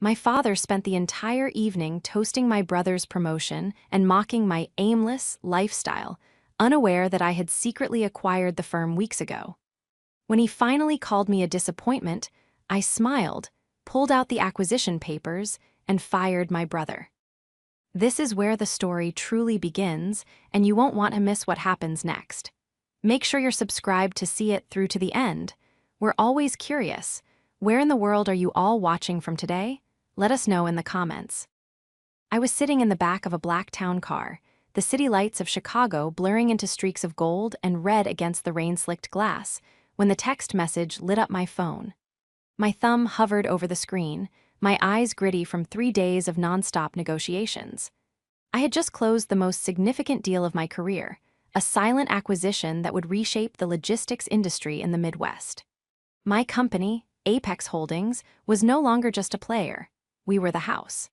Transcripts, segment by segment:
My father spent the entire evening toasting my brother's promotion and mocking my aimless lifestyle, unaware that I had secretly acquired the firm weeks ago. When he finally called me a disappointment, I smiled, pulled out the acquisition papers, and fired my brother. This is where the story truly begins, and you won't want to miss what happens next. Make sure you're subscribed to see it through to the end. We're always curious. Where in the world are you all watching from today? Let us know in the comments. I was sitting in the back of a black town car, the city lights of Chicago blurring into streaks of gold and red against the rain-slicked glass, when the text message lit up my phone. My thumb hovered over the screen, my eyes gritty from 3 days of nonstop negotiations. I had just closed the most significant deal of my career, a silent acquisition that would reshape the logistics industry in the Midwest. My company, Apex Holdings, was no longer just a player. We were the house.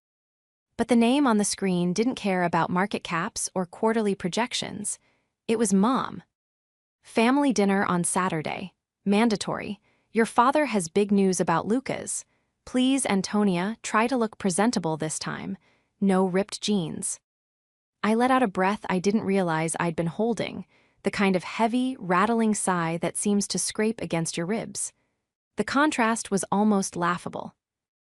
But the name on the screen didn't care about market caps or quarterly projections. It was Mom. Family dinner on Saturday. Mandatory. Your father has big news about Lucas. Please, Antonia, try to look presentable this time. No ripped jeans. I let out a breath I didn't realize I'd been holding, the kind of heavy, rattling sigh that seems to scrape against your ribs. The contrast was almost laughable.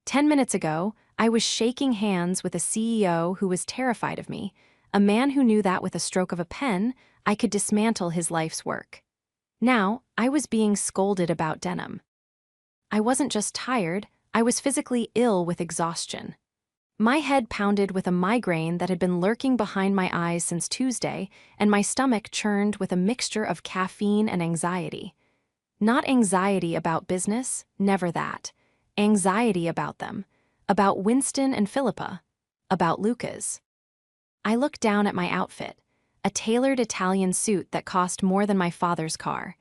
10 minutes ago, I was shaking hands with a CEO who was terrified of me, a man who knew that with a stroke of a pen, I could dismantle his life's work. Now, I was being scolded about denim. I wasn't just tired, I was physically ill with exhaustion. My head pounded with a migraine that had been lurking behind my eyes since Tuesday, and my stomach churned with a mixture of caffeine and anxiety. Not anxiety about business, never that. Anxiety about them, about Winston and Philippa, about Lucas. I looked down at my outfit, a tailored Italian suit that cost more than my father's car.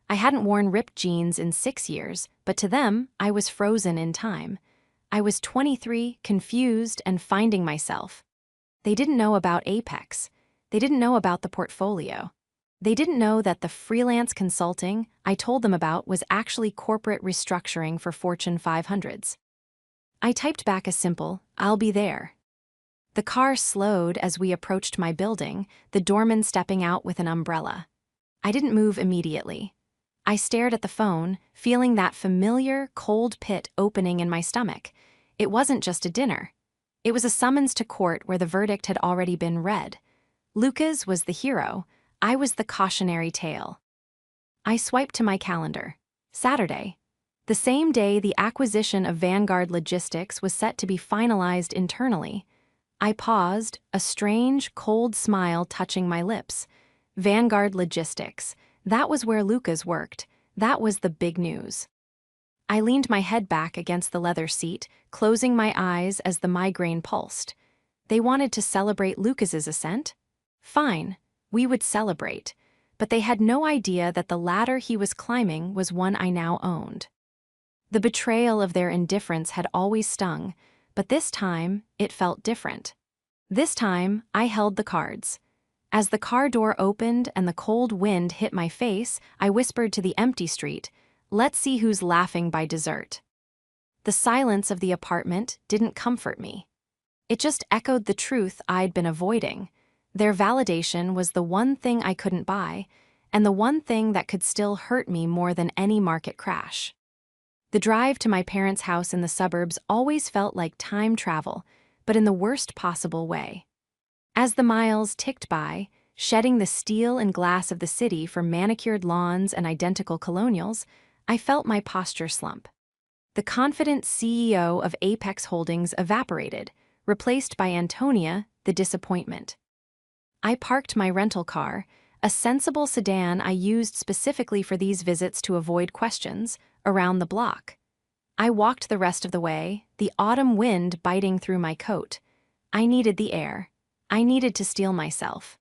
I hadn't worn ripped jeans in 6 years, but to them, I was frozen in time. I was 23, confused, and finding myself. They didn't know about Apex. They didn't know about the portfolio. They didn't know that the freelance consulting I told them about was actually corporate restructuring for Fortune 500s. I typed back a simple, "I'll be there." The car slowed as we approached my building, the doorman stepping out with an umbrella. I didn't move immediately. I stared at the phone, feeling that familiar, cold pit opening in my stomach. It wasn't just a dinner. It was a summons to court where the verdict had already been read. Lucas was the hero. I was the cautionary tale. I swiped to my calendar. Saturday. The same day the acquisition of Vanguard Logistics was set to be finalized internally. I paused, a strange, cold smile touching my lips. Vanguard Logistics. That was where Lucas worked. That was the big news. I leaned my head back against the leather seat, closing my eyes as the migraine pulsed. They wanted to celebrate Lucas's ascent? Fine. We would celebrate, but they had no idea that the ladder he was climbing was one I now owned. The betrayal of their indifference had always stung, but this time, it felt different. This time, I held the cards. As the car door opened and the cold wind hit my face, I whispered to the empty street, "Let's see who's laughing by dessert." The silence of the apartment didn't comfort me. It just echoed the truth I'd been avoiding. Their validation was the one thing I couldn't buy, and the one thing that could still hurt me more than any market crash. The drive to my parents' house in the suburbs always felt like time travel, but in the worst possible way. As the miles ticked by, shedding the steel and glass of the city for manicured lawns and identical colonials, I felt my posture slump. The confident CEO of Apex Holdings evaporated, replaced by Antonia, the disappointment. I parked my rental car, a sensible sedan I used specifically for these visits to avoid questions, around the block. I walked the rest of the way, the autumn wind biting through my coat. I needed the air. I needed to steel myself.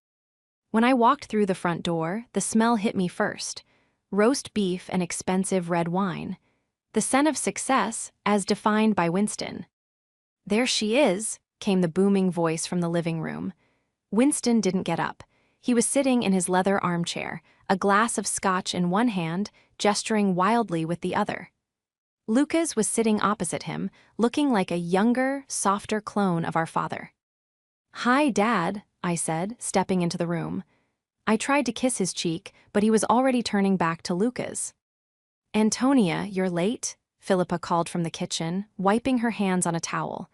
When I walked through the front door, the smell hit me first. Roast beef and expensive red wine. The scent of success, as defined by Winston. "There she is," came the booming voice from the living room. Winston didn't get up. He was sitting in his leather armchair, a glass of scotch in one hand, gesturing wildly with the other. Lucas was sitting opposite him, looking like a younger, softer clone of our father. "Hi, Dad," I said, stepping into the room. I tried to kiss his cheek, but he was already turning back to Lucas. "Antonia, you're late," Philippa called from the kitchen, wiping her hands on a towel.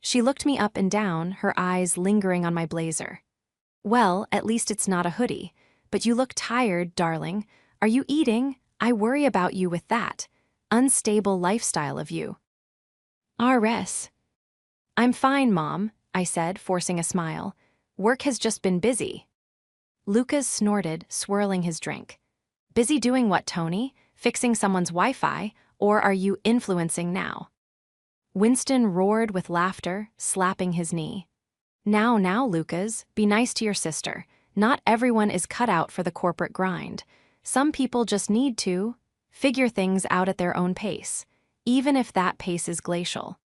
She looked me up and down, her eyes lingering on my blazer. "Well, at least it's not a hoodie. But you look tired, darling. Are you eating? I worry about you with that unstable lifestyle of you." "RS. I'm fine, Mom," I said, forcing a smile. "Work has just been busy." Lucas snorted, swirling his drink. "Busy doing what, Tony? Fixing someone's Wi-Fi? Or are you influencing now?" Winston roared with laughter, slapping his knee. Now, Lucas, be nice to your sister. Not everyone is cut out for the corporate grind. Some people just need to figure things out at their own pace, even if that pace is glacial."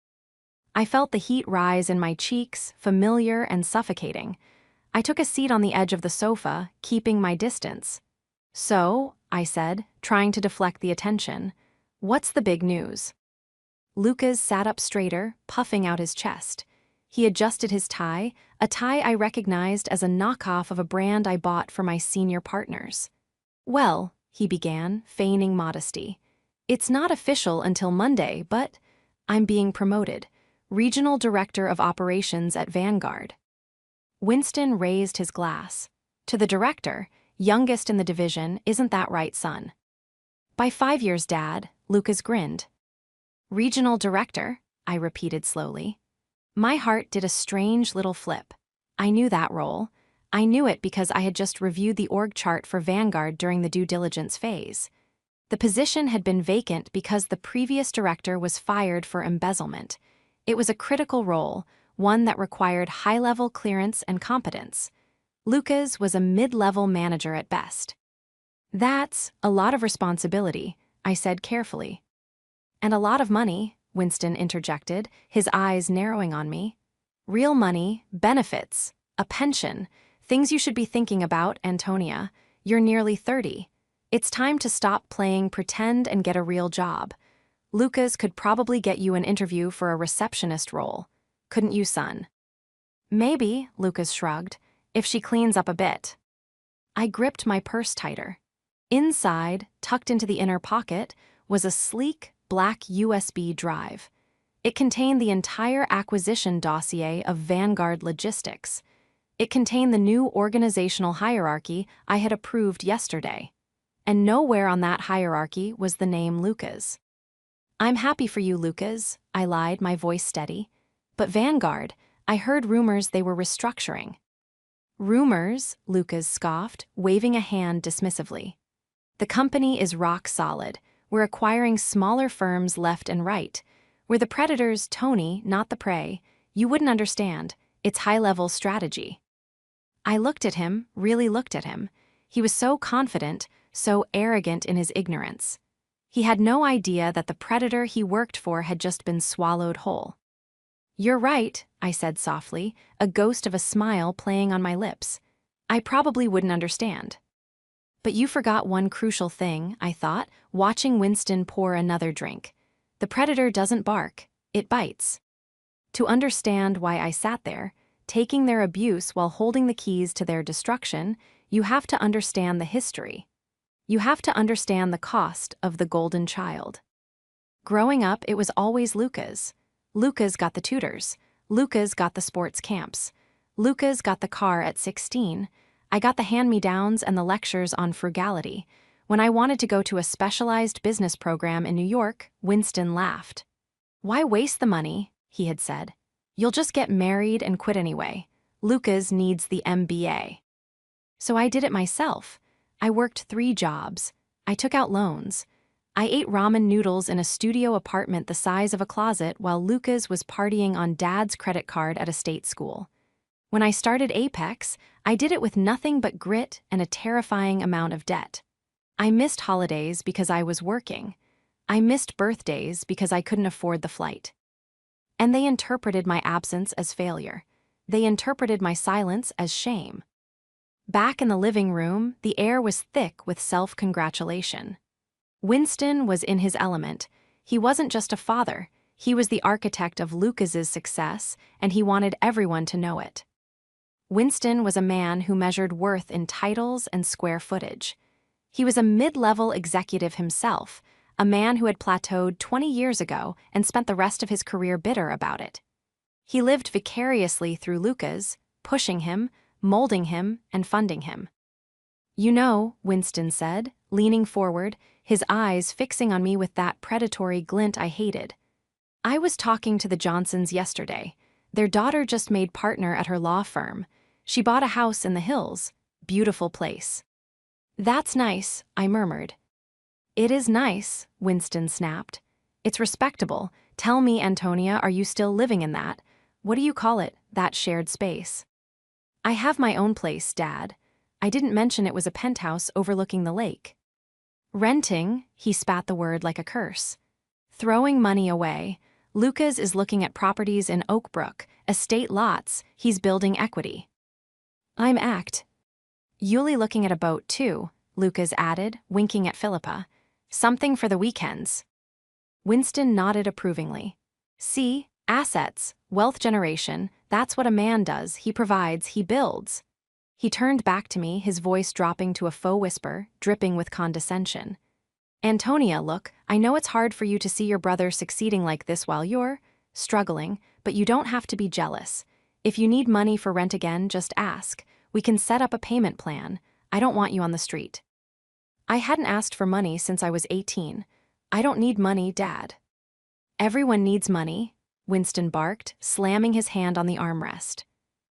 I felt the heat rise in my cheeks, familiar and suffocating. I took a seat on the edge of the sofa, keeping my distance. "So," I said, trying to deflect the attention, "what's the big news?" Lucas sat up straighter, puffing out his chest. He adjusted his tie, a tie I recognized as a knockoff of a brand I bought for my senior partners. "Well," he began, feigning modesty, "it's not official until Monday, but I'm being promoted. Regional Director of Operations at Vanguard." Winston raised his glass. "To the director, youngest in the division, isn't that right, son?" "By 5 years, Dad," Lucas grinned. "Regional Director," I repeated slowly. My heart did a strange little flip. I knew that role. I knew it because I had just reviewed the org chart for Vanguard during the due diligence phase. The position had been vacant because the previous director was fired for embezzlement. It was a critical role, one that required high-level clearance and competence. Lucas was a mid-level manager at best. "That's a lot of responsibility," I said carefully. "And a lot of money," Winston interjected, his eyes narrowing on me. "Real money, benefits, a pension, things you should be thinking about, Antonia. You're nearly 30. It's time to stop playing pretend and get a real job. Lucas could probably get you an interview for a receptionist role. Couldn't you, son?" "Maybe," Lucas shrugged, "if she cleans up a bit." I gripped my purse tighter. Inside, tucked into the inner pocket, was a sleek, black USB drive. It contained the entire acquisition dossier of Vanguard Logistics. It contained the new organizational hierarchy I had approved yesterday. And nowhere on that hierarchy was the name Lucas. "I'm happy for you, Lucas," I lied, my voice steady. "But Vanguard, I heard rumors they were restructuring." "Rumors?" Lucas scoffed, waving a hand dismissively. "The company is rock solid. We're acquiring smaller firms left and right. We're the predators, Tony, not the prey. You wouldn't understand. It's high-level strategy." I looked at him, really looked at him. He was so confident, so arrogant in his ignorance. He had no idea that the predator he worked for had just been swallowed whole. "You're right," I said softly, a ghost of a smile playing on my lips. "I probably wouldn't understand." "But you forgot one crucial thing," I thought, watching Winston pour another drink. "The predator doesn't bark, it bites." To understand why I sat there, taking their abuse while holding the keys to their destruction, you have to understand the history. You have to understand the cost of the golden child. Growing up, it was always Lucas. Lucas got the tutors. Lucas got the sports camps. Lucas got the car at 16. I got the hand-me-downs and the lectures on frugality. When I wanted to go to a specialized business program in New York, Winston laughed. "Why waste the money?" he had said. "You'll just get married and quit anyway. Lucas needs the MBA." So I did it myself. I worked 3 jobs. I took out loans. I ate ramen noodles in a studio apartment the size of a closet while Lucas was partying on Dad's credit card at a state school. When I started Apex, I did it with nothing but grit and a terrifying amount of debt. I missed holidays because I was working. I missed birthdays because I couldn't afford the flight. And they interpreted my absence as failure. They interpreted my silence as shame. Back in the living room, the air was thick with self-congratulation. Winston was in his element. He wasn't just a father, he was the architect of Lucas's success, and he wanted everyone to know it. Winston was a man who measured worth in titles and square footage. He was a mid-level executive himself, a man who had plateaued 20 years ago and spent the rest of his career bitter about it. He lived vicariously through Lucas, pushing him, molding him, and funding him. "You know," Winston said, leaning forward, his eyes fixing on me with that predatory glint I hated. "I was talking to the Johnsons yesterday. Their daughter just made partner at her law firm. She bought a house in the hills. Beautiful place." "That's nice," I murmured. "It is nice," Winston snapped. "It's respectable. Tell me, Antonia, are you still living in that? What do you call it, that shared space?" "I have my own place, Dad. I didn't mention it was a penthouse overlooking the lake." "Renting," he spat the word like a curse. "Throwing money away. Lucas is looking at properties in Oakbrook, estate lots, he's building equity." "I'm act." "Yulie looking at a boat too," Lucas added, winking at Philippa. "Something for the weekends." Winston nodded approvingly. "See, assets, wealth generation, that's what a man does, he provides, he builds." He turned back to me, his voice dropping to a faux whisper, dripping with condescension. "Antonia, look, I know it's hard for you to see your brother succeeding like this while you're struggling, but you don't have to be jealous. If you need money for rent again, just ask. We can set up a payment plan. I don't want you on the street." I hadn't asked for money since I was 18. "I don't need money, Dad." "Everyone needs money," Winston barked, slamming his hand on the armrest.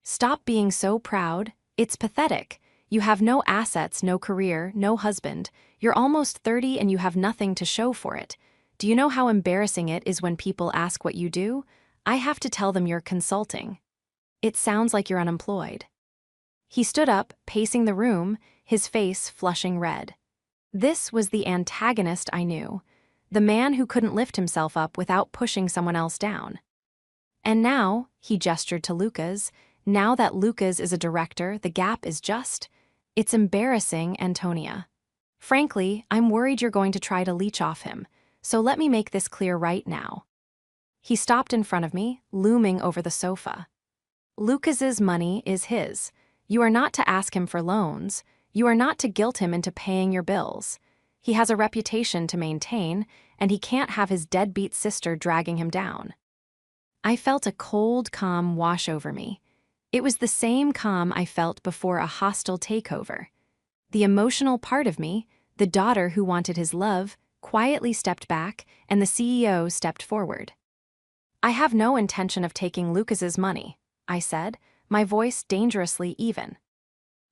"Stop being so proud. It's pathetic. You have no assets, no career, no husband. You're almost 30 and you have nothing to show for it. Do you know how embarrassing it is when people ask what you do? I have to tell them you're consulting. It sounds like you're unemployed." He stood up, pacing the room, his face flushing red. This was the antagonist I knew, the man who couldn't lift himself up without pushing someone else down. "And now," he gestured to Lucas, "now that Lucas is a director, the gap is it's embarrassing, Antonia. Frankly, I'm worried you're going to try to leech off him, so let me make this clear right now." He stopped in front of me, looming over the sofa. "Lucas's money is his. You are not to ask him for loans. You are not to guilt him into paying your bills. He has a reputation to maintain, and he can't have his deadbeat sister dragging him down." I felt a cold calm wash over me. It was the same calm I felt before a hostile takeover. The emotional part of me, the daughter who wanted his love, quietly stepped back, and the CEO stepped forward. "I have no intention of taking Lucas's money," I said, my voice dangerously even.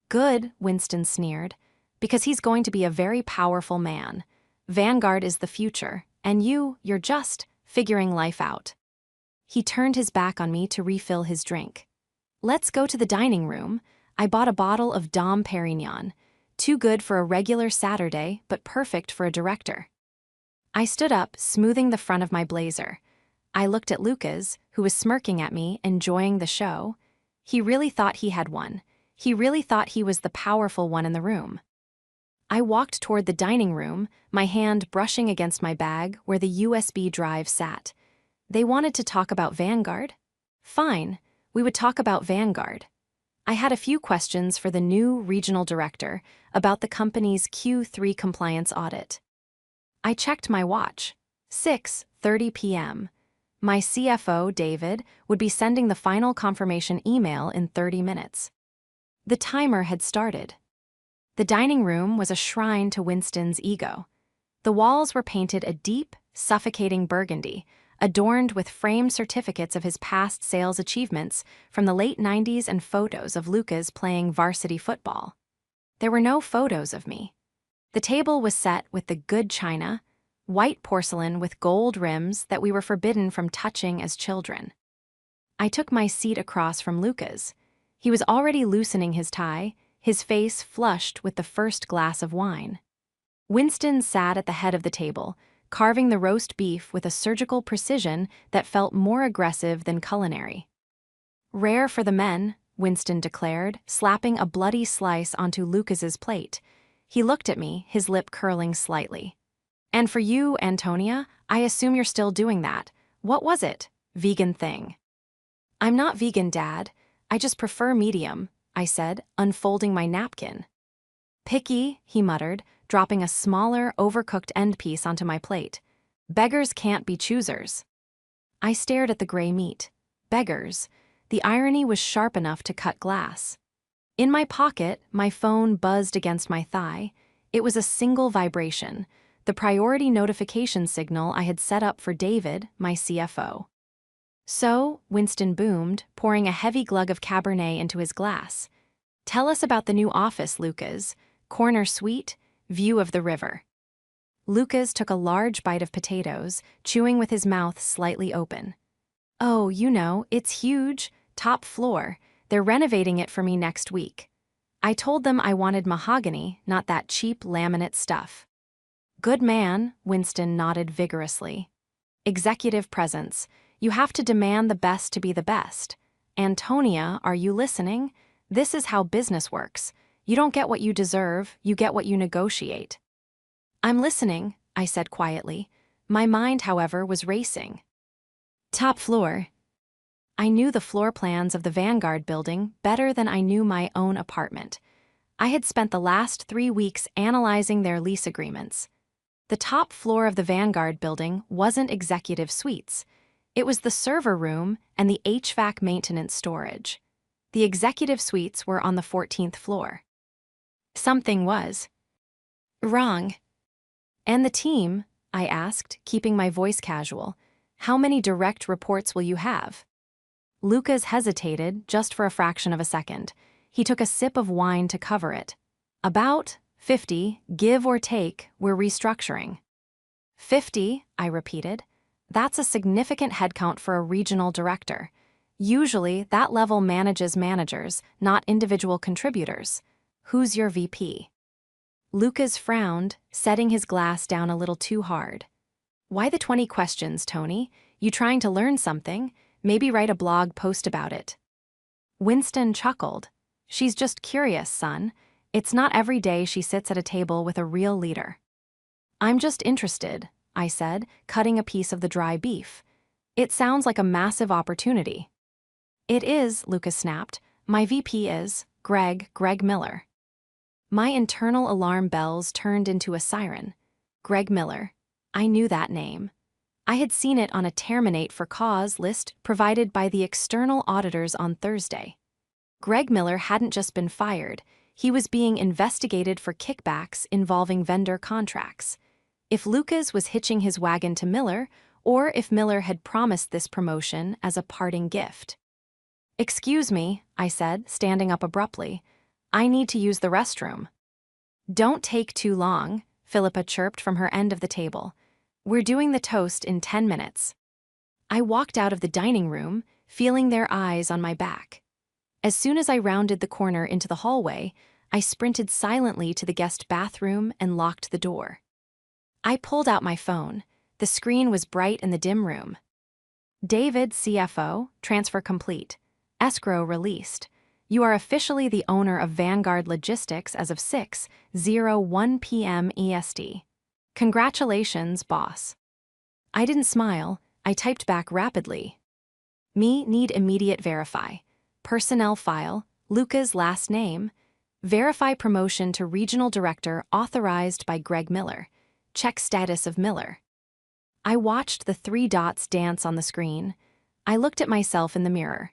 "Good," Winston sneered, "because he's going to be a very powerful man. Vanguard is the future, and you're just figuring life out." He turned his back on me to refill his drink. "Let's go to the dining room. I bought a bottle of Dom Perignon. Too good for a regular Saturday, but perfect for a director." I stood up, smoothing the front of my blazer. I looked at Lucas, who was smirking at me, enjoying the show. He really thought he had won. He really thought he was the powerful one in the room. I walked toward the dining room, my hand brushing against my bag where the USB drive sat. They wanted to talk about Vanguard? Fine, we would talk about Vanguard. I had a few questions for the new regional director about the company's Q3 compliance audit. I checked my watch. 6:30 p.m. My CFO, David, would be sending the final confirmation email in 30 minutes. The timer had started. The dining room was a shrine to Winston's ego. The walls were painted a deep, suffocating burgundy, adorned with framed certificates of his past sales achievements from the late 90s and photos of Lucas playing varsity football. There were no photos of me. The table was set with the good china, white porcelain with gold rims that we were forbidden from touching as children. I took my seat across from Lucas. He was already loosening his tie, his face flushed with the first glass of wine. Winston sat at the head of the table, carving the roast beef with a surgical precision that felt more aggressive than culinary. "Rare for the men," Winston declared, slapping a bloody slice onto Lucas's plate. He looked at me, his lip curling slightly. And for you, Antonia, I assume you're still doing that. What was it? Vegan thing. I'm not vegan, Dad. I just prefer medium, I said, unfolding my napkin. Picky, he muttered, dropping a smaller, overcooked end piece onto my plate. Beggars can't be choosers. I stared at the gray meat. Beggars. The irony was sharp enough to cut glass. In my pocket, my phone buzzed against my thigh. It was a single vibration, the priority notification signal I had set up for David, my CFO. So, Winston boomed, pouring a heavy glug of Cabernet into his glass. Tell us about the new office, Lucas. Corner suite, view of the river. Lucas took a large bite of potatoes, chewing with his mouth slightly open. Oh, you know, it's huge, top floor. They're renovating it for me next week. I told them I wanted mahogany, not that cheap laminate stuff. Good man, Winston nodded vigorously. Executive presence. You have to demand the best to be the best. Antonia, are you listening? This is how business works. You don't get what you deserve, you get what you negotiate. I'm listening, I said quietly. My mind, however, was racing. Top floor. I knew the floor plans of the Vanguard building better than I knew my own apartment. I had spent the last 3 weeks analyzing their lease agreements. The top floor of the Vanguard building wasn't executive suites. It was the server room and the HVAC maintenance storage. The executive suites were on the 14th floor. Something was wrong. And the team, I asked, keeping my voice casual, how many direct reports will you have? Lucas hesitated just for a fraction of a second. He took a sip of wine to cover it. About 50, give or take, we're restructuring. 50, I repeated. That's a significant headcount for a regional director. Usually, that level manages managers, not individual contributors. Who's your VP? Lucas frowned, setting his glass down a little too hard. Why the 20 questions, Tony? You trying to learn something? Maybe write a blog post about it. Winston chuckled. She's just curious, son. It's not every day she sits at a table with a real leader. I'm just interested, I said, cutting a piece of the dry beef. It sounds like a massive opportunity. It is, Lucas snapped. My VP is Greg Miller. My internal alarm bells turned into a siren. Greg Miller. I knew that name. I had seen it on a terminate for cause list provided by the external auditors on Thursday. Greg Miller hadn't just been fired, he was being investigated for kickbacks involving vendor contracts. If Lucas was hitching his wagon to Miller, or if Miller had promised this promotion as a parting gift. Excuse me, I said, standing up abruptly. I need to use the restroom. Don't take too long, Philippa chirped from her end of the table. We're doing the toast in 10 minutes. I walked out of the dining room, feeling their eyes on my back. As soon as I rounded the corner into the hallway, I sprinted silently to the guest bathroom and locked the door. I pulled out my phone. The screen was bright in the dim room. David, CFO, transfer complete. Escrow released. You are officially the owner of Vanguard Logistics as of 6:01 p.m. EST. Congratulations, boss. I didn't smile. I typed back rapidly. Me need immediate verify. Personnel file, Luca's last name. Verify promotion to regional director authorized by Greg Miller. Check status of Miller. I watched the 3 dots dance on the screen. I looked at myself in the mirror.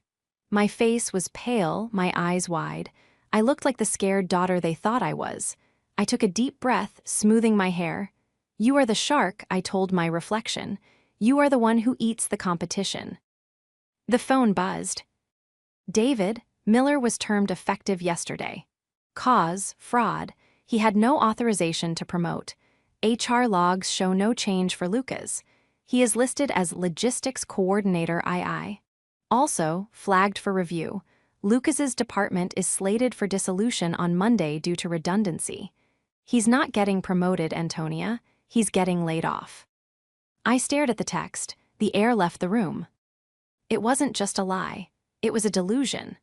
My face was pale, my eyes wide. I looked like the scared daughter they thought I was. I took a deep breath, smoothing my hair. You are the shark, I told my reflection. You are the one who eats the competition. The phone buzzed. David, Miller was termed effective yesterday. Cause, fraud. He had no authorization to promote. HR logs show no change for Lucas. He is listed as Logistics Coordinator II. Also, flagged for review, Lucas's department is slated for dissolution on Monday due to redundancy. He's not getting promoted, Antonia. He's getting laid off. I stared at the text. The air left the room. It wasn't just a lie. It was a delusion.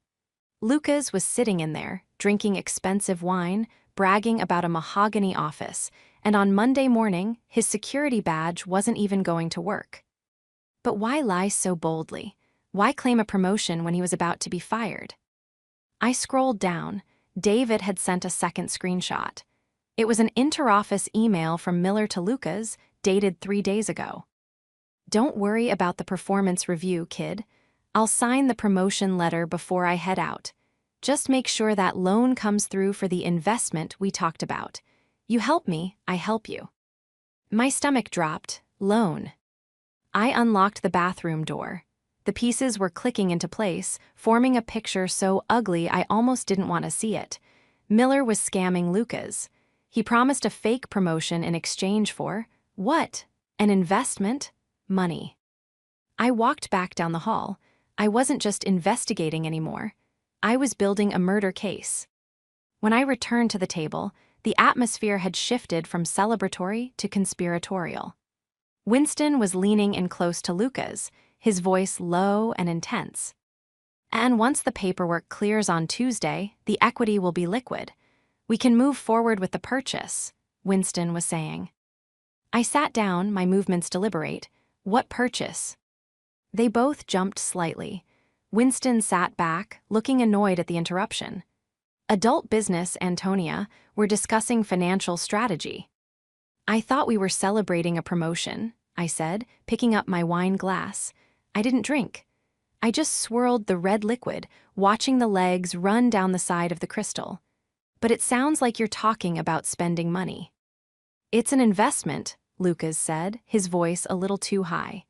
Lucas was sitting in there, drinking expensive wine, bragging about a mahogany office, and on Monday morning, his security badge wasn't even going to work. But why lie so boldly? Why claim a promotion when he was about to be fired? I scrolled down. David had sent a second screenshot. It was an interoffice email from Miller to Lucas, dated 3 days ago. "Don't worry about the performance review, kid. I'll sign the promotion letter before I head out. Just make sure that loan comes through for the investment we talked about. You help me, I help you." My stomach dropped. Loan. I unlocked the bathroom door. The pieces were clicking into place, forming a picture so ugly I almost didn't want to see it. Miller was scamming Lucas. He promised a fake promotion in exchange for, what? An investment? Money. I walked back down the hall. I wasn't just investigating anymore. I was building a murder case. When I returned to the table, the atmosphere had shifted from celebratory to conspiratorial. Winston was leaning in close to Lucas, his voice low and intense. "And once the paperwork clears on Tuesday, the equity will be liquid. We can move forward with the purchase," Winston was saying. I sat down, my movements deliberate. What purchase? They both jumped slightly. Winston sat back, looking annoyed at the interruption. "Adult business, Antonia. We're discussing financial strategy." "I thought we were celebrating a promotion," I said, picking up my wine glass. I didn't drink. I just swirled the red liquid, watching the legs run down the side of the crystal. "But it sounds like you're talking about spending money." "It's an investment," Lucas said, his voice a little too high.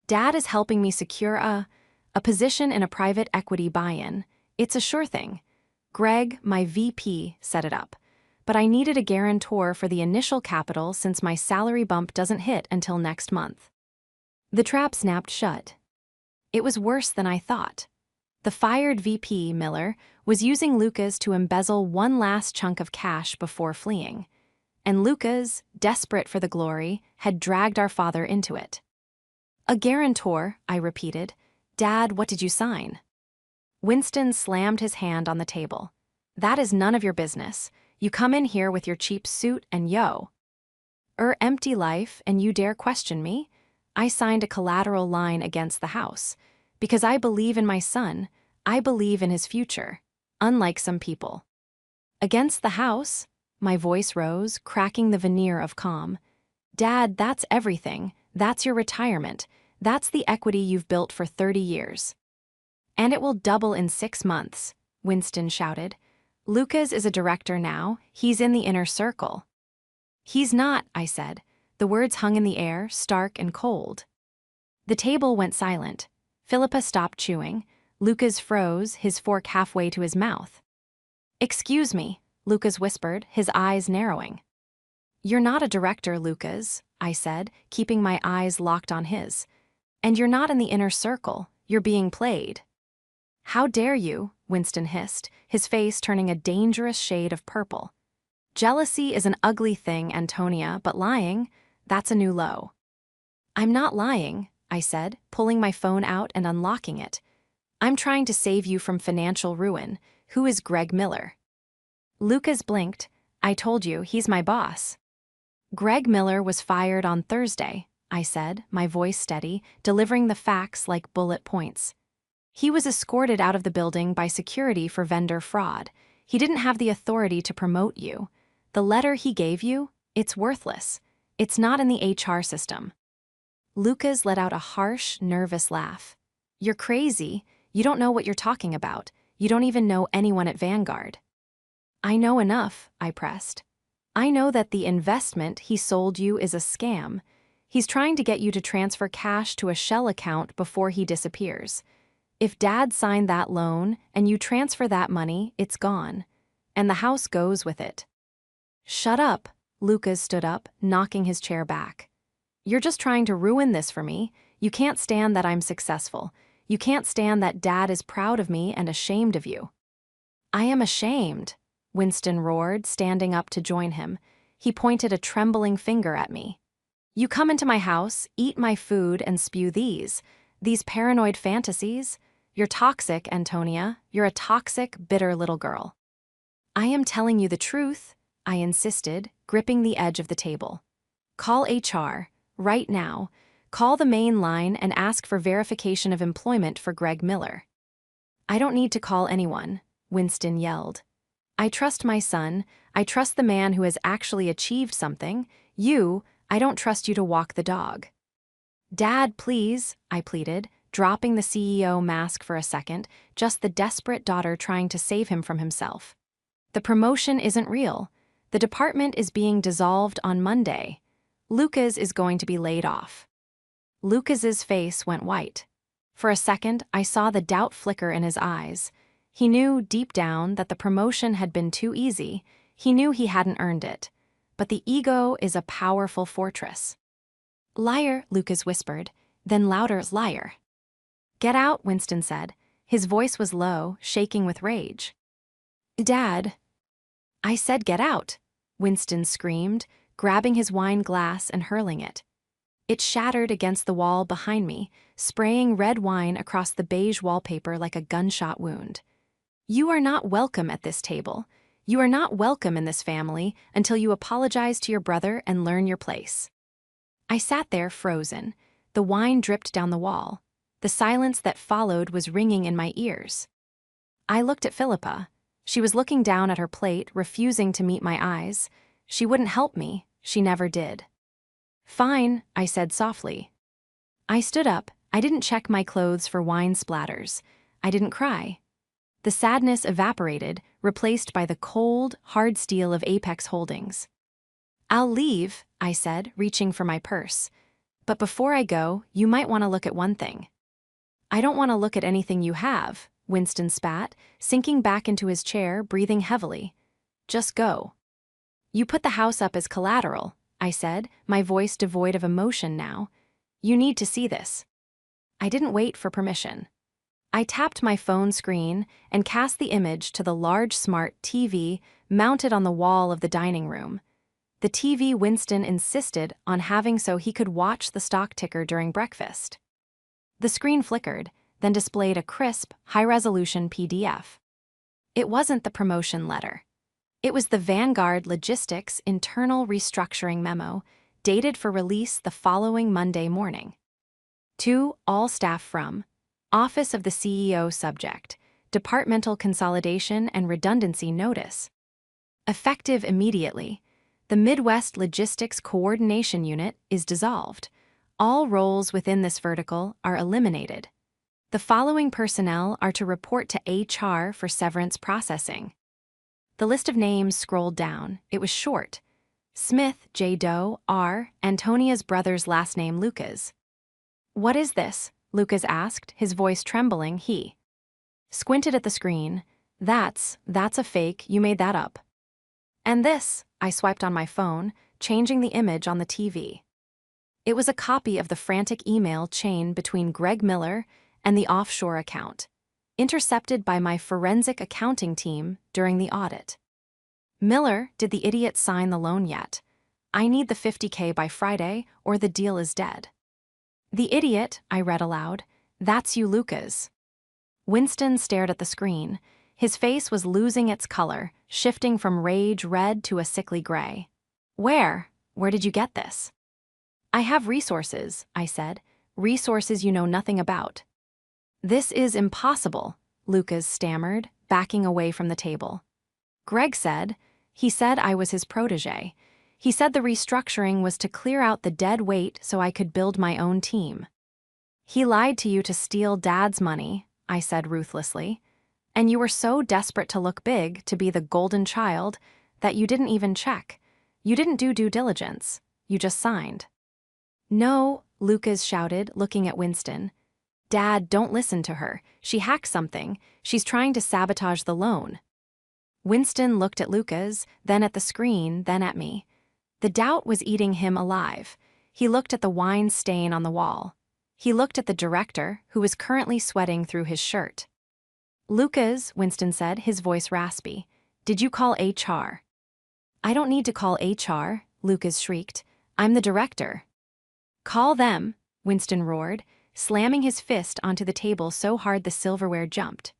"Dad is helping me secure a position in a private equity buy-in. It's a sure thing. Greg, my VP, set it up. But I needed a guarantor for the initial capital since my salary bump doesn't hit until next month." The trap snapped shut. It was worse than I thought. The fired VP, Miller, was using Lucas to embezzle one last chunk of cash before fleeing. And Lucas, desperate for the glory, had dragged our father into it. "A guarantor," I repeated. "Dad, what did you sign?" Winston slammed his hand on the table. "That is none of your business. You come in here with your cheap suit and empty life, and you dare question me? I signed a collateral line against the house. Because I believe in my son, I believe in his future, unlike some people." "Against the house?" My voice rose, cracking the veneer of calm. "Dad, that's everything. That's your retirement. That's the equity you've built for 30 years. And it will double in 6 months," Winston shouted. "Lucas is a director now. He's in the inner circle." "He's not," I said. The words hung in the air, stark and cold. The table went silent. Philippa stopped chewing. Lucas froze, his fork halfway to his mouth. "Excuse me," Lucas whispered, his eyes narrowing. "You're not a director, Lucas," I said, keeping my eyes locked on his. "And you're not in the inner circle. You're being played." "How dare you?" Winston hissed, his face turning a dangerous shade of purple. "Jealousy is an ugly thing, Antonia, but lying, that's a new low." "I'm not lying," I said, pulling my phone out and unlocking it. "I'm trying to save you from financial ruin. Who is Greg Miller?" Lucas blinked. "I told you, he's my boss." "Greg Miller was fired on Thursday," I said, my voice steady, delivering the facts like bullet points. "He was escorted out of the building by security for vendor fraud. He didn't have the authority to promote you. The letter he gave you, it's worthless. It's not in the HR system." Lucas let out a harsh, nervous laugh. "You're crazy. You don't know what you're talking about. You don't even know anyone at Vanguard." "I know enough," I pressed. "I know that the investment he sold you is a scam. He's trying to get you to transfer cash to a shell account before he disappears. If Dad signed that loan and you transfer that money, it's gone. And the house goes with it." "Shut up," Lucas stood up, knocking his chair back. "You're just trying to ruin this for me. You can't stand that I'm successful. You can't stand that Dad is proud of me and ashamed of you." "I am ashamed," Winston roared, standing up to join him. He pointed a trembling finger at me. "You come into my house, eat my food, and spew these paranoid fantasies? You're toxic, Antonia. You're a toxic, bitter little girl." "I am telling you the truth," I insisted, gripping the edge of the table. Call HR, right now. Call the main line and ask for verification of employment for Greg Miller. I don't need to call anyone, Winston yelled. I trust my son. I trust the man who has actually achieved something. I don't trust you to walk the dog. Dad, please, I pleaded, dropping the CEO mask for a second, just the desperate daughter trying to save him from himself. The promotion isn't real. The department is being dissolved on Monday. Lucas is going to be laid off. Lucas's face went white. For a second, I saw the doubt flicker in his eyes. He knew deep down that the promotion had been too easy. He knew he hadn't earned it. But the ego is a powerful fortress. Liar, Lucas whispered, then louder, liar. Get out, Winston said. His voice was low, shaking with rage. Dad. I said get out, Winston screamed, grabbing his wine glass and hurling it. It shattered against the wall behind me, spraying red wine across the beige wallpaper like a gunshot wound. You are not welcome at this table. You are not welcome in this family until you apologize to your brother and learn your place. I sat there frozen. The wine dripped down the wall. The silence that followed was ringing in my ears. I looked at Philippa. She was looking down at her plate, refusing to meet my eyes. She wouldn't help me. She never did. Fine, I said softly. I stood up. I didn't check my clothes for wine splatters. I didn't cry. The sadness evaporated, replaced by the cold, hard steel of Apex Holdings. I'll leave, I said, reaching for my purse. But before I go, you might want to look at one thing. I don't want to look at anything you have, Winston spat, sinking back into his chair, breathing heavily. Just go. You put the house up as collateral, I said, my voice devoid of emotion now. You need to see this. I didn't wait for permission. I tapped my phone screen and cast the image to the large smart TV mounted on the wall of the dining room. The TV Winston insisted on having so he could watch the stock ticker during breakfast. The screen flickered, then displayed a crisp, high-resolution PDF. It wasn't the promotion letter. It was the Vanguard Logistics internal restructuring memo, dated for release the following Monday morning. To all staff from Office of the CEO subject, Departmental Consolidation and Redundancy Notice. Effective immediately, the Midwest Logistics Coordination Unit is dissolved. All roles within this vertical are eliminated. The following personnel are to report to HR for severance processing. The list of names scrolled down. It was short. Smith, J. Doe, R., Antonia's brother's last name Lucas. What is this? Lucas asked, his voice trembling. He squinted at the screen. That's a fake, you made that up. And this, I swiped on my phone, changing the image on the TV. It was a copy of the frantic email chain between Greg Miller and the offshore account, intercepted by my forensic accounting team during the audit. Miller, did the idiot sign the loan yet? I need the $50K by Friday or the deal is dead. The idiot, I read aloud. That's you, Lucas. Winston stared at the screen. His face was losing its color, shifting from rage red to a sickly gray. Where did you get this? I have resources, I said. Resources you know nothing about. This is impossible, Lucas stammered, backing away from the table. Greg said, he said I was his protege. He said the restructuring was to clear out the dead weight so I could build my own team. He lied to you to steal Dad's money, I said ruthlessly. And you were so desperate to look big, to be the golden child, that you didn't even check. You didn't do due diligence. You just signed. No, Lucas shouted, looking at Winston. Dad, don't listen to her. She hacked something. She's trying to sabotage the loan. Winston looked at Lucas, then at the screen, then at me. The doubt was eating him alive. He looked at the wine stain on the wall. He looked at the director, who was currently sweating through his shirt. Lucas, Winston said, his voice raspy. Did you call HR? I don't need to call HR, Lucas shrieked. I'm the director. Call them, Winston roared, slamming his fist onto the table so hard the silverware jumped.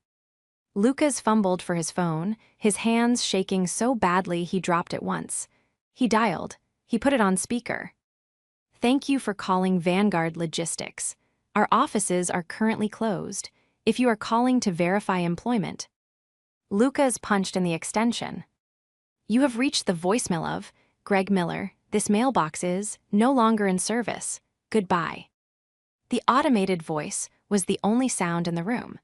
Lucas fumbled for his phone, his hands shaking so badly he dropped it once. He dialed. He put it on speaker. "Thank you for calling Vanguard Logistics. Our offices are currently closed. If you are calling to verify employment." Lucas punched in the extension. "You have reached the voicemail of Greg Miller. This mailbox is no longer in service. Goodbye." The automated voice was the only sound in the room.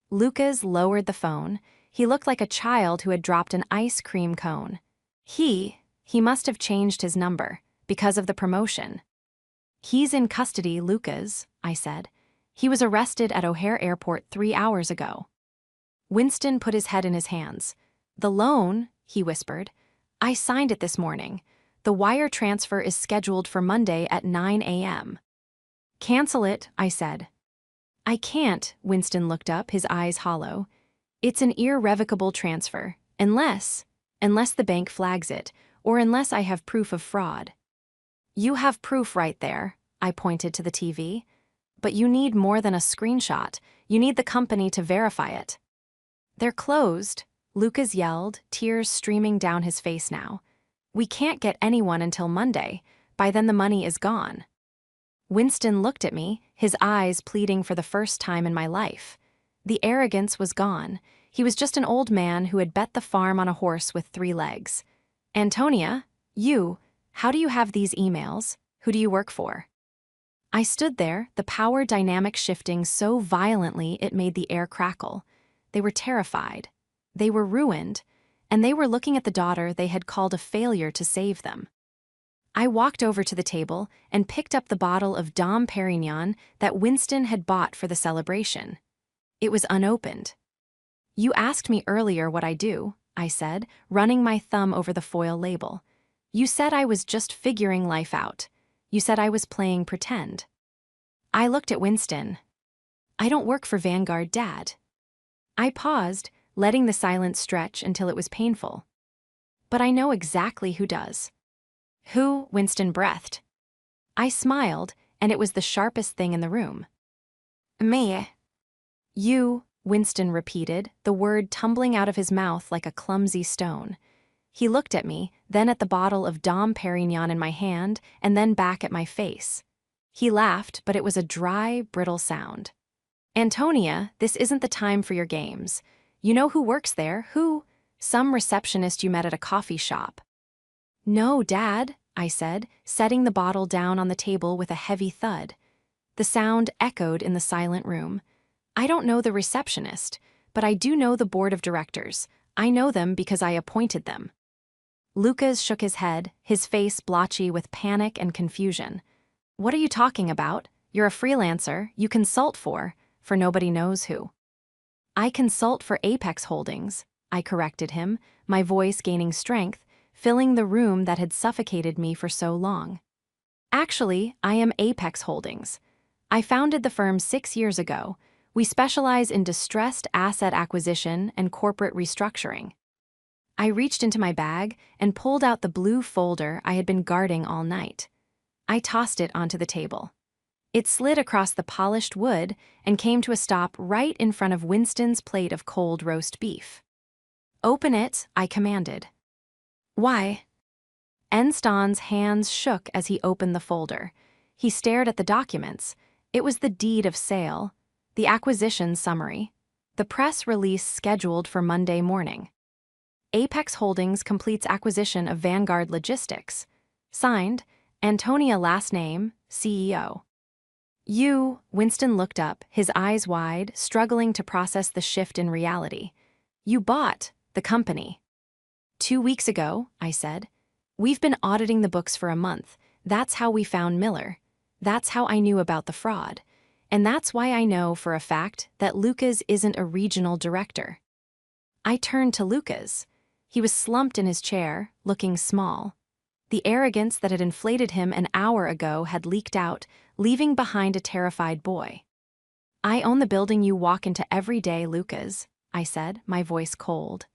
Lucas lowered the phone. He looked like a child who had dropped an ice cream cone. He must have changed his number because of the promotion. "He's in custody, Lucas," I said. "He was arrested at O'Hare Airport 3 hours ago." Winston put his head in his hands. "The loan," he whispered. "I signed it this morning. The wire transfer is scheduled for Monday at 9 a.m. "Cancel it," I said. "I can't," Winston looked up, his eyes hollow. "It's an irrevocable transfer, unless the bank flags it, or unless I have proof of fraud." "You have proof right there," I pointed to the TV. "But you need more than a screenshot. You need the company to verify it." "They're closed," Lucas yelled, tears streaming down his face now. "We can't get anyone until Monday. By then the money is gone." Winston looked at me, his eyes pleading for the first time in my life. The arrogance was gone. He was just an old man who had bet the farm on a horse with 3 legs. "Antonia, how do you have these emails? Who do you work for?" I stood there, the power dynamic shifting so violently it made the air crackle. They were terrified. They were ruined. And they were looking at the daughter they had called a failure to save them. I walked over to the table and picked up the bottle of Dom Perignon that Winston had bought for the celebration. It was unopened. "You asked me earlier what I do," I said, running my thumb over the foil label. "You said I was just figuring life out. You said I was playing pretend." I looked at Winston. "I don't work for Vanguard, Dad." I paused, letting the silence stretch until it was painful. "But I know exactly who does." "Who?" Winston breathed. I smiled, and it was the sharpest thing in the room. "Me." "You," Winston repeated, the word tumbling out of his mouth like a clumsy stone. He looked at me, then at the bottle of Dom Perignon in my hand, and then back at my face. He laughed, but it was a dry, brittle sound. "Antonia, this isn't the time for your games. You know who works there, who? Some receptionist you met at a coffee shop." "No, Dad," I said, setting the bottle down on the table with a heavy thud. The sound echoed in the silent room. "I don't know the receptionist, but I do know the board of directors. I know them because I appointed them." Lucas shook his head, his face blotchy with panic and confusion. "What are you talking about? You're a freelancer, you consult for nobody knows who." "I consult for Apex Holdings," I corrected him, my voice gaining strength, filling the room that had suffocated me for so long. "Actually, I am Apex Holdings. I founded the firm 6 years ago. We specialize in distressed asset acquisition and corporate restructuring." I reached into my bag and pulled out the blue folder I had been guarding all night. I tossed it onto the table. It slid across the polished wood and came to a stop right in front of Winston's plate of cold roast beef. "Open it," I commanded. "Why?" Enstan's hands shook as he opened the folder. He stared at the documents. It was the deed of sale, the acquisition summary, the press release scheduled for Monday morning. "Apex Holdings completes acquisition of Vanguard Logistics. Signed, Antonia last name, CEO." "You," Winston looked up, his eyes wide, struggling to process the shift in reality. "You bought the company." 2 weeks ago," I said. "We've been auditing the books for a month. That's how we found Miller. That's how I knew about the fraud. And that's why I know for a fact that Lucas isn't a regional director." I turned to Lucas. He was slumped in his chair, looking small. The arrogance that had inflated him an hour ago had leaked out, leaving behind a terrified boy. "I own the building you walk into every day, Lucas," I said, my voice cold.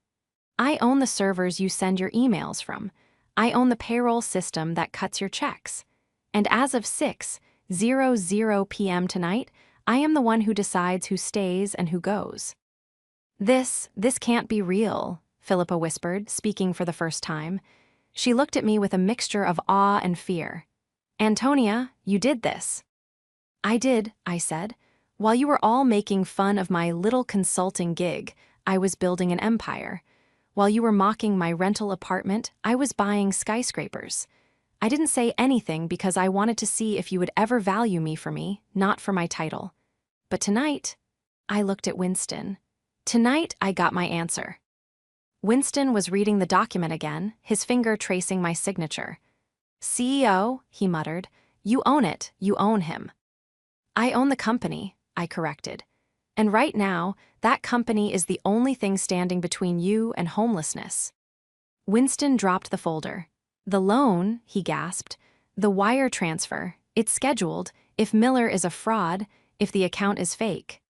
"I own the servers you send your emails from. I own the payroll system that cuts your checks. And as of 6:00 p.m. tonight, I am the one who decides who stays and who goes." This can't be real, Philippa whispered, speaking for the first time. She looked at me with a mixture of awe and fear. Antonia, you did this. I did, I said. While you were all making fun of my little consulting gig, I was building an empire. While you were mocking my rental apartment, I was buying skyscrapers. I didn't say anything because I wanted to see if you would ever value me for me, not for my title. But tonight, I looked at Winston. Tonight, I got my answer. Winston was reading the document again, his finger tracing my signature. CEO, he muttered, you own it, you own him. I own the company, I corrected. And right now, that company is the only thing standing between you and homelessness. Winston dropped the folder. The loan, he gasped. The wire transfer. It's scheduled. If Miller is a fraud, if the account is fake.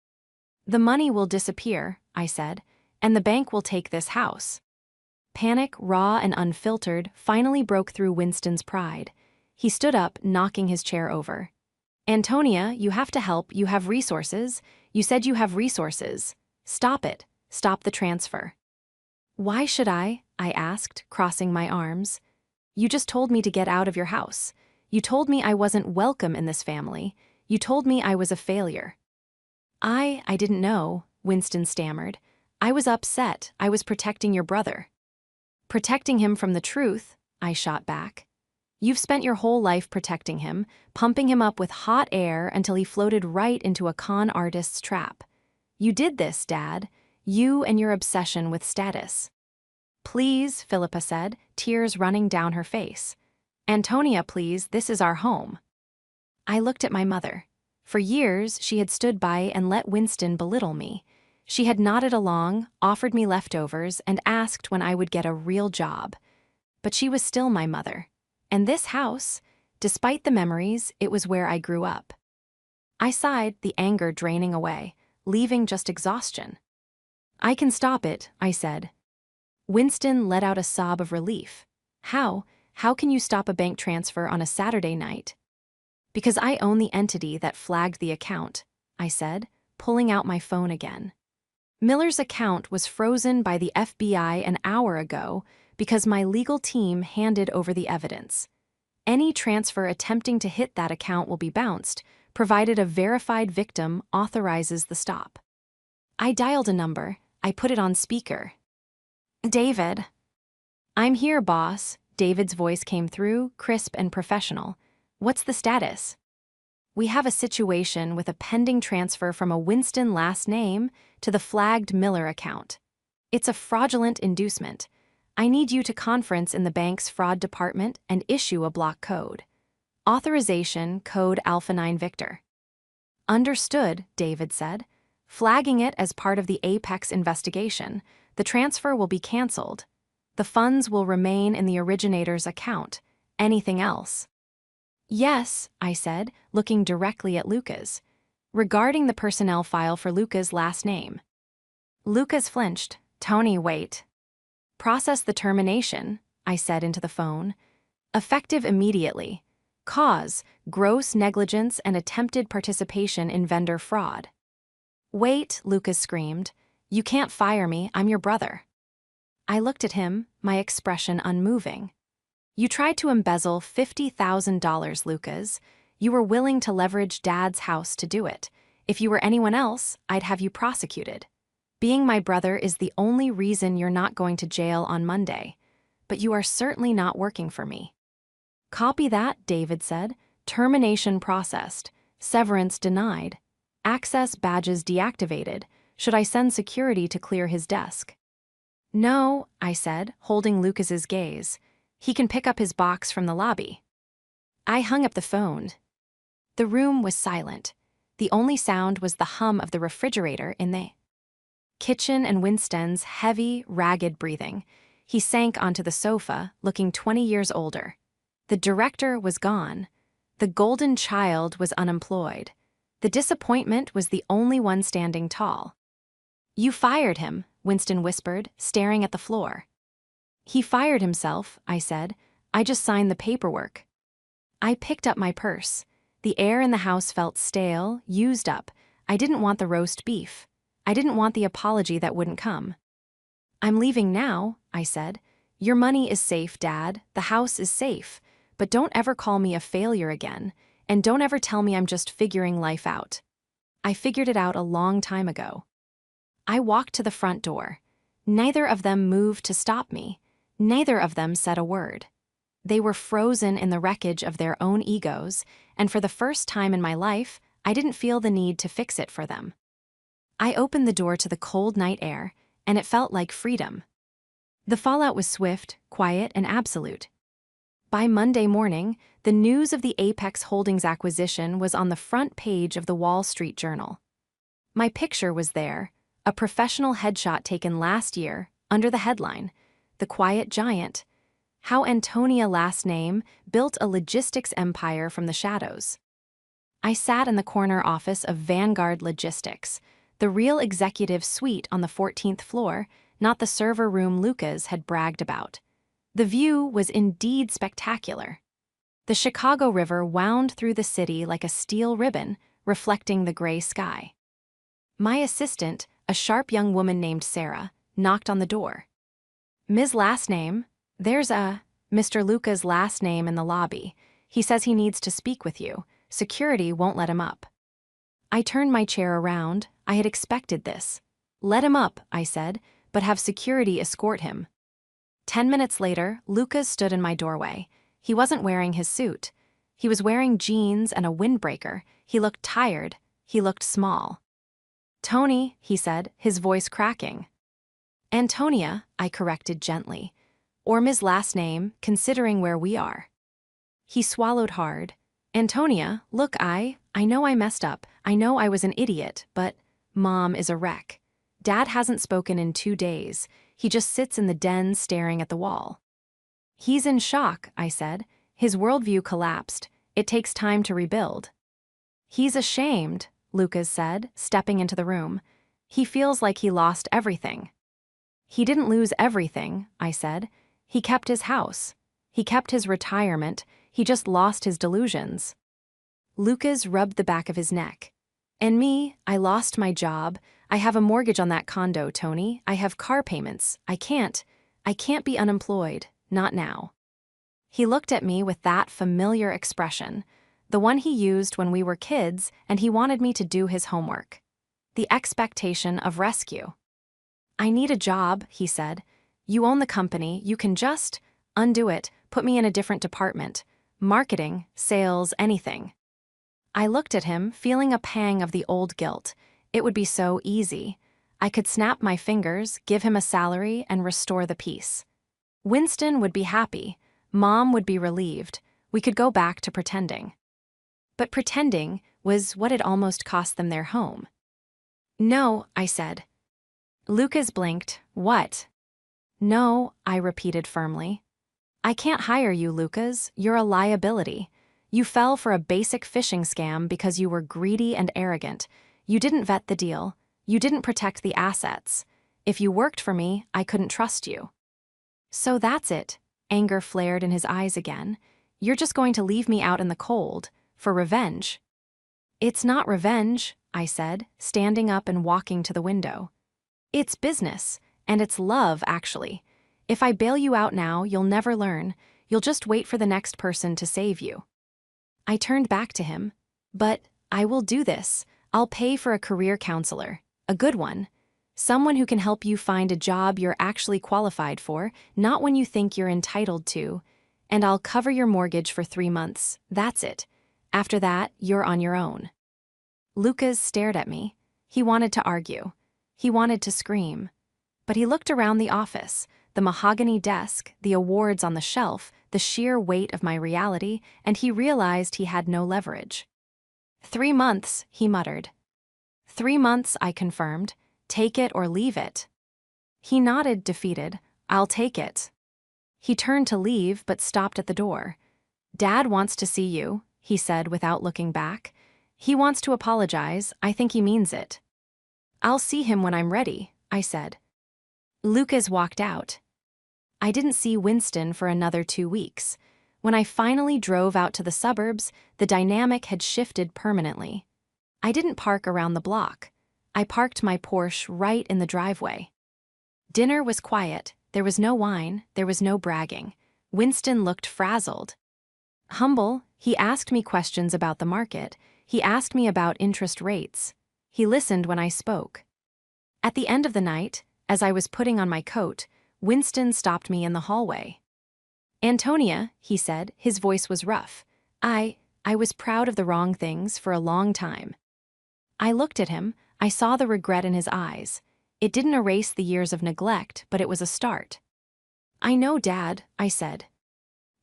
The money will disappear, I said, and the bank will take this house. Panic, raw and unfiltered, finally broke through Winston's pride. He stood up, knocking his chair over. Antonia, you have to help. You have resources. You said you have resources. Stop it. Stop the transfer. Why should I asked, crossing my arms. You just told me to get out of your house. You told me I wasn't welcome in this family. You told me I was a failure. I didn't know, Winston stammered. I was upset. I was protecting your brother. Protecting him from the truth, I shot back. You've spent your whole life protecting him, pumping him up with hot air until he floated right into a con artist's trap. You did this, Dad. You and your obsession with status. Please, Philippa said, tears running down her face. Antonia, please, this is our home. I looked at my mother. For years, she had stood by and let Winston belittle me. She had nodded along, offered me leftovers, and asked when I would get a real job. But she was still my mother. And this house, despite the memories, it was where I grew up. I sighed, the anger draining away, leaving just exhaustion. I can stop it, I said. Winston let out a sob of relief. How? How can you stop a bank transfer on a Saturday night? Because I own the entity that flagged the account, I said, pulling out my phone again. Miller's account was frozen by the FBI an hour ago because my legal team handed over the evidence. Any transfer attempting to hit that account will be bounced, provided a verified victim authorizes the stop. I dialed a number. I put it on speaker. David. I'm here, boss. David's voice came through, crisp and professional. What's the status? We have a situation with a pending transfer from a Winston last name to the flagged Miller account. It's a fraudulent inducement. I need you to conference in the bank's fraud department and issue a block code. Authorization code Alpha 9 Victor. Understood, David said. Flagging it as part of the Apex investigation, the transfer will be canceled. The funds will remain in the originator's account. Anything else? Yes, I said, looking directly at Lucas. Regarding the personnel file for Luca's last name. Lucas flinched. Tony, wait. Process the termination, I said into the phone. Effective immediately. Cause, gross negligence and attempted participation in vendor fraud. Wait, Lucas screamed. You can't fire me, I'm your brother. I looked at him, my expression unmoving. You tried to embezzle $50,000, Lucas. You were willing to leverage Dad's house to do it. If you were anyone else, I'd have you prosecuted. Being my brother is the only reason you're not going to jail on Monday. But you are certainly not working for me. Copy that, David said. Termination processed. Severance denied. Access badges deactivated. Should I send security to clear his desk? No, I said, holding Lucas's gaze. He can pick up his box from the lobby. I hung up the phone. The room was silent. The only sound was the hum of the refrigerator in the kitchen and Winston's heavy, ragged breathing. He sank onto the sofa, looking 20 years older. The director was gone. The golden child was unemployed. The disappointment was the only one standing tall. You fired him, Winston whispered, staring at the floor. He fired himself, I said. I just signed the paperwork. I picked up my purse. The air in the house felt stale, used up. I didn't want the roast beef. I didn't want the apology that wouldn't come. "I'm leaving now," I said. "Your money is safe, Dad. The house is safe. But don't ever call me a failure again, and don't ever tell me I'm just figuring life out. I figured it out a long time ago." I walked to the front door. Neither of them moved to stop me. Neither of them said a word. They were frozen in the wreckage of their own egos, and for the first time in my life, I didn't feel the need to fix it for them. I opened the door to the cold night air, and it felt like freedom. The fallout was swift, quiet, and absolute. By Monday morning, the news of the Apex Holdings acquisition was on the front page of the Wall Street Journal. My picture was there, a professional headshot taken last year, under the headline, "The Quiet Giant: How Antonia last name built a logistics empire from the shadows." I sat in the corner office of Vanguard Logistics, the real executive suite on the 14th floor, not the server room Lucas had bragged about. The view was indeed spectacular. The Chicago River wound through the city like a steel ribbon, reflecting the gray sky. My assistant, a sharp young woman named Sarah, knocked on the door. "Ms. Last Name, there's Mr. Luca's last name in the lobby. He says he needs to speak with you. Security won't let him up." I turned my chair around. I had expected this. "Let him up," I said, "but have security escort him." 10 minutes later, Lucas stood in my doorway. He wasn't wearing his suit. He was wearing jeans and a windbreaker. He looked tired. He looked small. "Tony," he said, his voice cracking. "Antonia," I corrected gently. "Or Ms. Last Name, considering where we are." He swallowed hard. "Antonia, look, I know I messed up. I know I was an idiot, but Mom is a wreck. Dad hasn't spoken in 2 days. He just sits in the den staring at the wall." "He's in shock," I said. "His worldview collapsed. It takes time to rebuild." "He's ashamed," Lucas said, stepping into the room. "He feels like he lost everything." "He didn't lose everything," I said. "He kept his house. He kept his retirement. He just lost his delusions." Lucas rubbed the back of his neck. "And me, I lost my job. I have a mortgage on that condo, Tony. I have car payments. I can't be unemployed, not now." He looked at me with that familiar expression, the one he used when we were kids and he wanted me to do his homework. The expectation of rescue. "I need a job," he said. "You own the company. You can just undo it, put me in a different department. Marketing, sales, anything." I looked at him, feeling a pang of the old guilt. It would be so easy. I could snap my fingers, give him a salary, and restore the peace. Winston would be happy. Mom would be relieved. We could go back to pretending. But pretending was what had almost cost them their home. "No," I said. Lucas blinked. "What?" "No," I repeated firmly. "I can't hire you, Lucas. You're a liability. You fell for a basic phishing scam because you were greedy and arrogant. You didn't vet the deal. You didn't protect the assets. If you worked for me, I couldn't trust you." "So that's it." Anger flared in his eyes again. "You're just going to leave me out in the cold, for revenge." "It's not revenge," I said, standing up and walking to the window. "It's business, and it's love, actually. If I bail you out now, you'll never learn. You'll just wait for the next person to save you." I turned back to him. "But I will do this. I'll pay for a career counselor, a good one. Someone who can help you find a job you're actually qualified for, not when you think you're entitled to. And I'll cover your mortgage for 3 months. That's it. After that, you're on your own." Lucas stared at me. He wanted to argue. He wanted to scream. But he looked around the office, the mahogany desk, the awards on the shelf, the sheer weight of my reality, and he realized he had no leverage. 3 months, he muttered. 3 months, I confirmed. Take it or leave it. He nodded, defeated. I'll take it. He turned to leave, but stopped at the door. Dad wants to see you, he said without looking back. He wants to apologize. I think he means it. I'll see him when I'm ready, I said. Lucas walked out. I didn't see Winston for another 2 weeks. When I finally drove out to the suburbs, the dynamic had shifted permanently. I didn't park around the block. I parked my Porsche right in the driveway. Dinner was quiet. There was no wine, there was no bragging. Winston looked frazzled. Humble, he asked me questions about the market. He asked me about interest rates. He listened when I spoke. At the end of the night, as I was putting on my coat, Winston stopped me in the hallway. "Antonia," he said, his voice was rough. I was proud of the wrong things for a long time." I looked at him. I saw the regret in his eyes. It didn't erase the years of neglect, but it was a start. "I know, Dad," I said.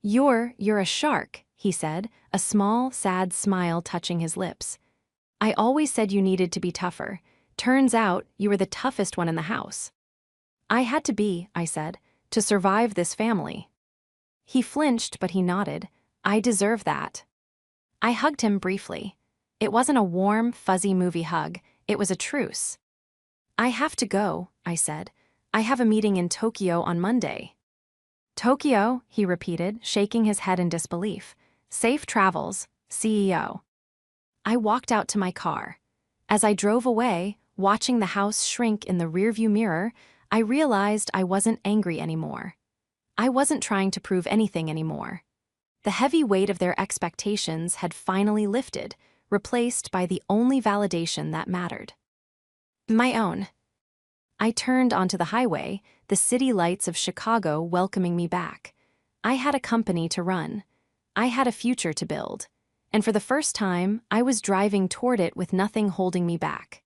You're a shark," he said, a small, sad smile touching his lips. "I always said you needed to be tougher. Turns out you were the toughest one in the house." "I had to be," I said, "to survive this family." He flinched, but he nodded. "I deserve that." I hugged him briefly. It wasn't a warm, fuzzy movie hug. It was a truce. "I have to go," I said. "I have a meeting in Tokyo on Monday." "Tokyo," he repeated, shaking his head in disbelief. "Safe travels, CEO." I walked out to my car. As I drove away, watching the house shrink in the rearview mirror, I realized I wasn't angry anymore. I wasn't trying to prove anything anymore. The heavy weight of their expectations had finally lifted, replaced by the only validation that mattered. My own. I turned onto the highway, the city lights of Chicago welcoming me back. I had a company to run. I had a future to build. And for the first time, I was driving toward it with nothing holding me back.